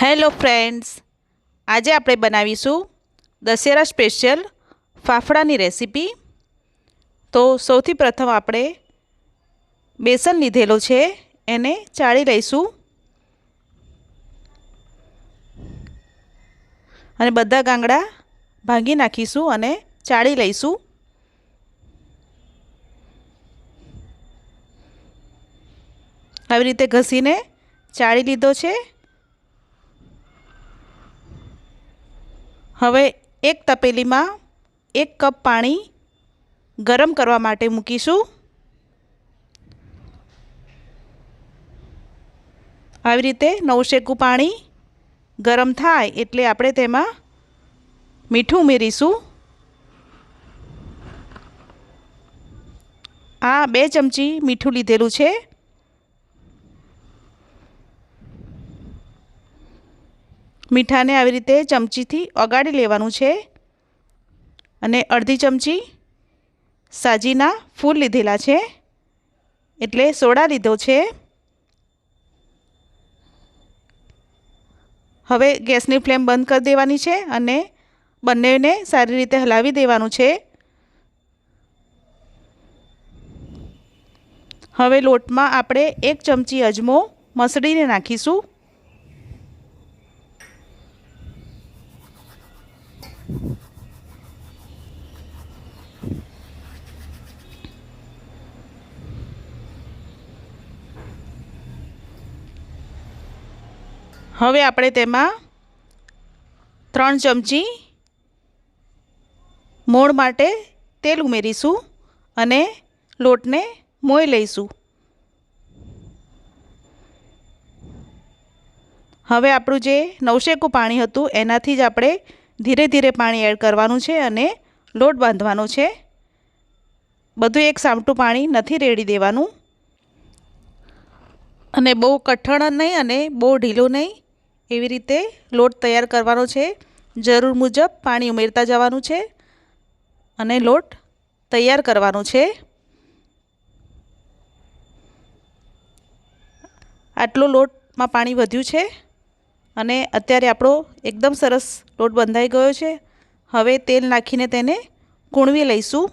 Hello friends, આજે આપણે બનાવીશું દશેરા સ્પેશિયલ ફાફડાની રેસીપી। તો સૌથી પ્રથમ આપણે બેસન લીધેલો છે, એને ચાળી લઈશું અને બધા ગાંગડા ભાંગી નાખીશું અને ચાળી લઈશું। આવી રીતે ઘસીને ચાળી લીધો છે। હવે એક તપેલીમાં 1 કપ પાણી ગરમ કરવા માટે મૂકીશું। આવી રીતે નવશેકું પાણી ગરમ થાય એટલે આપણે તેમાં મીઠું ઉમેરીશું। આ 2 ચમચી મીઠું લીધેલું છે। મીઠાને આવી રીતે ચમચીથી ઓગાળી લેવાનું છે અને અડધી ચમચી સાજીના ફૂલ લીધેલા છે, એટલે સોડા લીધો છે। હવે ગેસની ફ્લેમ બંધ કરી દેવાની છે અને બંનેને સારી રીતે હલાવી દેવાનું છે। હવે લોટમાં આપણે 1 ચમચી અજમો મસળીને નાખીશું। હવે આપણે તેમાં 3 ચમચી મોણ માટે તેલ ઉમેરીશું અને લોટને મોઈ લઈશું। હવે આપણું જે નવશેકું પાણી હતું એનાથી જ આપણે ધીરે ધીરે પાણી એડ કરવાનું છે અને લોટ બાંધવાનો છે। બધું એક સામટું પાણી નથી રેડી દેવાનું અને બહુ કઠણ નહીં અને બહુ ઢીલું નહીં, એવી રીતે લોટ તૈયાર કરવાનો છે। જરૂર મુજબ પાણી ઉમેરતા જવાનું છે અને લોટ તૈયાર કરવાનો છે। આટલો લોટમાં પાણી વધ્યું છે અને અત્યારે આપણો એકદમ સરસ લોટ બંધાઈ ગયો છે। હવે તેલ નાખીને તેને કૂણવી લઈશું।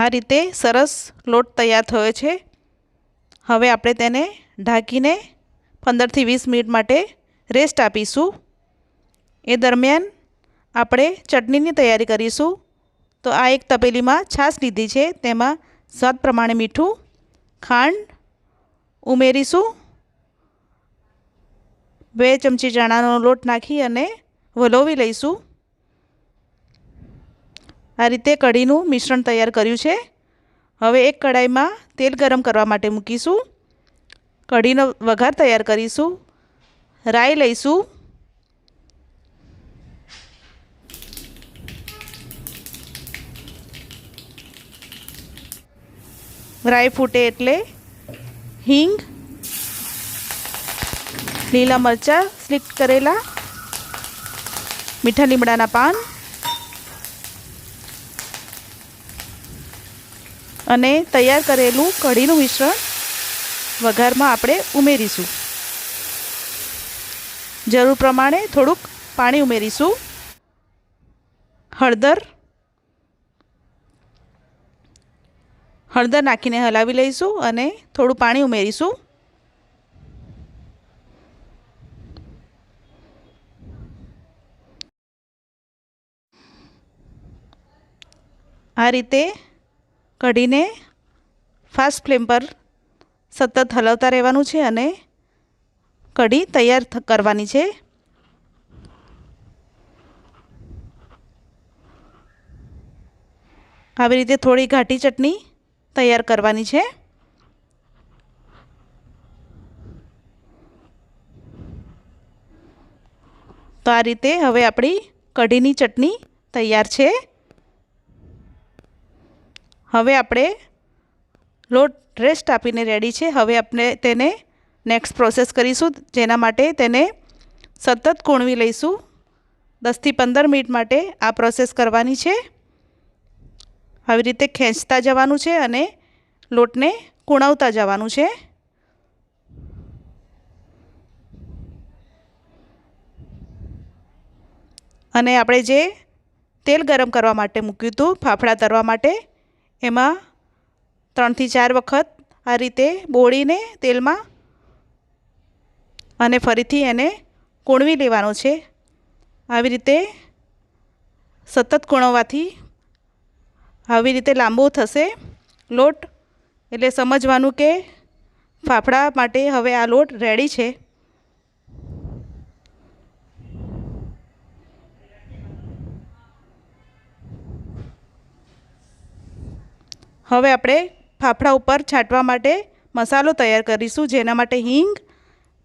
આ રીતે સરસ લોટ તૈયાર થયો છે। હવે આપણે તેને ઢાંકીને 15 થી 20 મિનિટ માટે રેસ્ટ આપીશું। એ દરમિયાન આપણે ચટણીની તૈયારી કરીશું। તો આ એક તપેલીમાં છાશ લીધી છે, તેમાં સ્વાદ પ્રમાણે મીઠું, ખાંડ ઉમેરીશું। 2 ચમચી ચણાનો લોટ નાખી અને વલોવી લઈશું। આ રીતે કઢીનું મિશ્રણ તૈયાર કર્યું છે। હવે એક કઢાઈમાં તેલ ગરમ કરવા માટે મૂકીશું। કઢીનો વઘાર તૈયાર કરીશું। રાઈ લઈશું, રાઈ ફૂટે એટલે હિંગ, લીલા મરચાં સ્લિપ કરેલા, મીઠા લીમડાના પાન અને તૈયાર કરેલું કઢીનું મિશ્રણ વઘારમાં આપણે ઉમેરીશું। જરૂર પ્રમાણે થોડુંક પાણી ઉમેરીશું। હળદર નાખીને હલાવી લઈશું અને થોડું પાણી ઉમેરીશું। આ રીતે કઢીને ફાસ્ટ ફ્લેમ પર સતત હલાવતા રહેવાનું છે અને કઢી તૈયાર કરવાની છે। આવી રીતે થોડી ઘાટી ચટણી તૈયાર કરવાની છે। તો આ રીતે હવે આપણી કઢીની ચટણી તૈયાર છે। હવે આપણે લોટ રેસ્ટ આપીને રેડી છે. હવે આપણે તેને નેક્સ્ટ પ્રોસેસ કરીશું. જેના માટે તેને સતત કૂણવી લઈશું. 10 થી 15 મિનિટ માટે આ પ્રોસેસ કરવાની છે. આવી રીતે ખેંચતા જવાનું છે અને લોટને કૂણવતા જવાનું છે. અને આપણે જે તેલ ગરમ કરવા માટે મૂક્યું હતું ફાફડા તળવા માટે, એમાં 3 થી 4 વખત આ રીતે બોળીને તેલમાં અને ફરીથી એને કૂણવી લેવાનો છે. આવી રીતે સતત કૂણવવાથી આવી રીતે લાંબો થશે લોટ, એટલે સમજવાનું કે ફાફડા માટે હવે આ લોટ રેડી છે. હવે આપણે ફાફડા ઉપર છાંટવા માટે મસાલો તૈયાર કરીશું. જેના માટે હિંગ,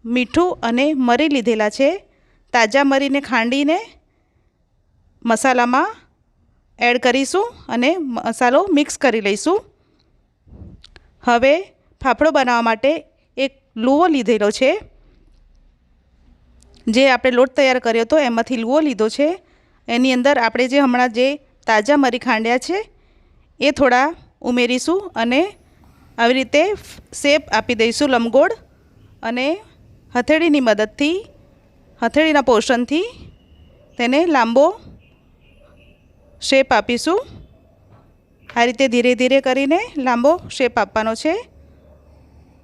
મીઠું અને મરી લીધેલા છે. તાજા મરીને ખાંડીને મસાલામાં એડ કરીશું અને મસાલો મિક્સ કરી લઈશું. હવે ફાફડો બનાવવા માટે એક લુવો લીધેલો છે. જે આપણે લોટ તૈયાર કર્યો હતો એમાંથી લુવો લીધો છે. એની અંદર આપણે જે હમણાં જે તાજા મરી ખાંડ્યા છે એ થોડા ઉમેરીશું અને આવી રીતે શેપ આપી દઈશું લંબગોળ, અને હથેળીની મદદથી, હથેળીના પોર્શનથી તેને લાંબો શેપ આપીશું. આ રીતે ધીરે ધીરે કરીને લાંબો શેપ આપવાનો છે.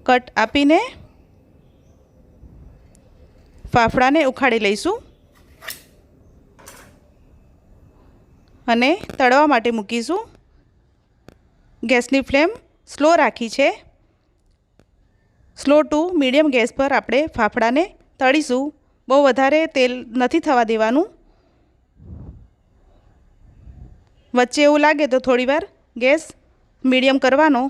કટ આપીને ફાફડાને ઉખાડી લઈશું અને તળવા માટે મૂકીશું. ગેસની ફ્લેમ સ્લો રાખી છે. સ્લો ટુ મીડિયમ ગેસ પર આપણે ફાફડાને તળીશું. બહુ વધારે તેલ નથી થવા દેવાનું. વચ્ચે એવું લાગે તો થોડીવાર ગેસ મીડિયમ કરવાનો.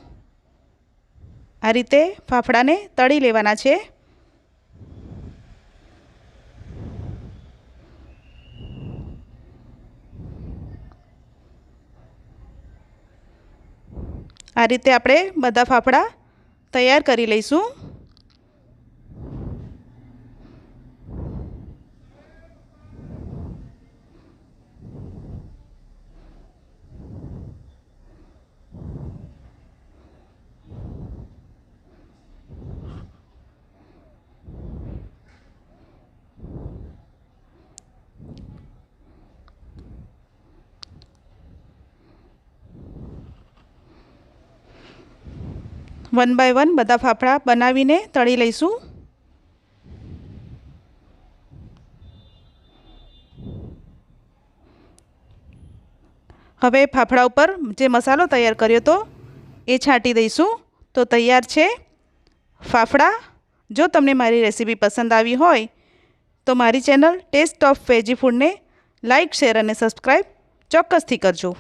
આ રીતે ફાફડાને તળી લેવાના છે. આ રીતે આપણે બધા ફાફડા તૈયાર કરી લઈશું. વન બાય વન બધા ફાફડા બનાવીને તળી લઈશું. હવે ફાફડા ઉપર જે મસાલો તૈયાર કર્યો હતો એ છાંટી દઈશું. તો તૈયાર છે ફાફડા. જો તમને મારી રેસીપી પસંદ આવી હોય તો મારી ચેનલ ટેસ્ટ ઓફ વેજી ફૂડને લાઇક, શેર અને સબસ્ક્રાઈબ ચોક્કસથી કરજો.